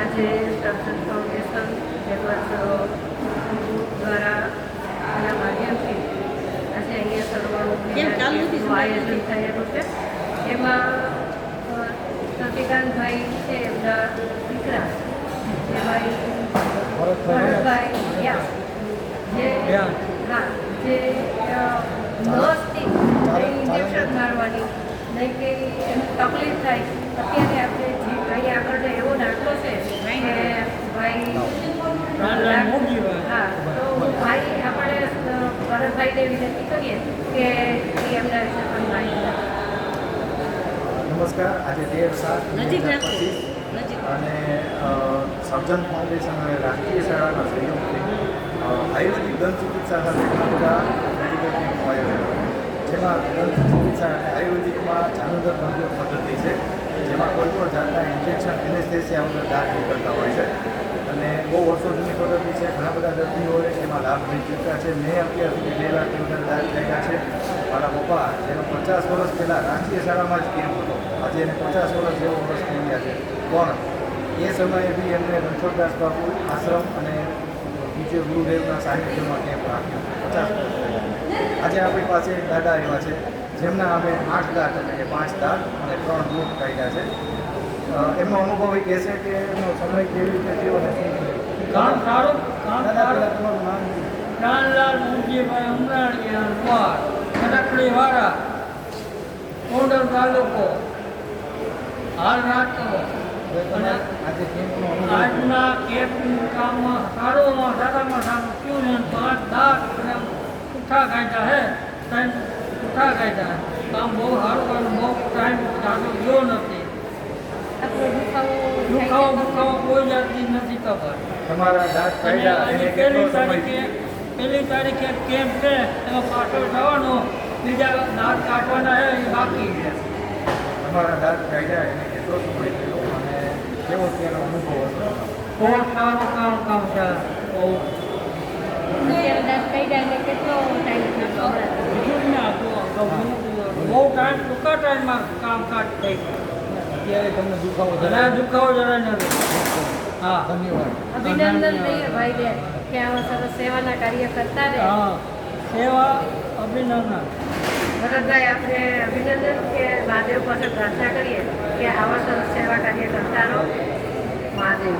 આજે દર્શન ફાઉન્ડેશન તેમજ દ્વારા એના માધ્યમથી આજે અહીંયા સર્વનું આયોજન થયેલું છે. એમાં સતીકાંતભાઈ છે, એમના દીકરા ભરતભાઈ જે નર્સથી ઇન્જેક્શન મારવાની નહીં કે એમ તકલીફ થાય. અત્યારે આપણે જે અહીં આગળ એવો દાખલો છે કે ભાઈ હા, તો ભાઈ આપણે ભરતભાઈને વિનંતી કરીએ કે એમના વિશે પણ માહિતી. નમસ્કાર. આજે 13/7/2025 અને સર્જન ફાઉન્ડેશન અને રાષ્ટ્રીય શાળાના સહયોગથી આયુર્વેદિક દંત ચિકિત્સા સાથે ઘણા બધા મેડિકલ કેમ્પનું આયોજન કર્યું, જેમાં દંત ચિકિત્સા અને આયુર્વેદિકમાં જાનુદર બંધ પદ્ધતિ છે, જેમાં કોઈ પણ જાતના ઇન્જેક્શન એનેસ્થેસિયા વગર દાંત નીકળતા હોય છે અને બહુ વર્ષો જૂની પદ્ધતિ છે. ઘણા બધા દર્દીઓએ એમાં લાભ લઈ ચૂક્યા છે. મેં અત્યાર સુધી 2 લાખથી વધારે દાંત થયા છે. મારા પપ્પા જેનો 50 વર્ષ પહેલાં રાષ્ટ્રીય શાળામાં જ કેમ્પ હતો, આજે એને 50 વર્ષ જેવો વર્ષ થઈ ગયા છે, પણ એ સમયે બી એમને રણછોડદાસ બાપુ આશ્રમ અને બીજે ગુરુદેવના સાનિધ્યમાં કેમ્પ રાખ્યો 50 વર્ષ પહેલાં. આજે આપણી પાસે એક દાદા એવા છે જેમના અમે 8 દાંત એટલે કે 5 દાંત અને 3 દૂધ કાઢ્યા છે. એમનો અનુભવ એ કહેશે કે એમનો સમય કેવી રીતે થયો અને શું કામ સારું તમારું નામ રાનલાલ મુંજીભાઈ ઉમરાણીયા કડકડી વાળા કોંડલ તાલુકો હાલ રાખતો. અને આજે કેમ્પનો અનુભવ આજના કેમ્પનું કામમાં સારામાં સારું થયું ને 5 દાંત અને ઉઠા કાઢ્યા હે 3 ઉઠા કાઢ્યા. કામ બહુ સારું અને બહુ ટાઈમ સારો ગયો નથી. દુખાવો કોઈ જાતની નથી ખબર. તમારા દાંત કાઢ્યા એને કેટલો સમય પહેલી તારીખે કેમ્પ છે, એમાં પાછળ જવાનો, બીજા દાંત કાઢવાના છે એ બાકી છે. તમારા દાંત કાઢ્યા એને કેટલો સમય થયો અને કેવો ત્યાંનો અનુભવ હતો? બહુ સારું કામ છે. બહુ બહુ ટાઈમ ટૂંકા ટાઈમમાં કામકાજ થઈ ગયું. અત્યારે તમને દુખાવો દુખાવો જરા નથી. હા, ધન્યવાદ. અભિનંદન લઈએ ભાઈને કે આવા સરસ સેવાના કાર્ય કરતા રહે. હા, સેવા અભિનંદન. ભરતભાઈ, આપણે અભિનંદન કે મહાદેવ પાસે પ્રાર્થના કરીએ કે આવા સરસ સેવા કાર્ય કરતા રહો. મહાદેવ.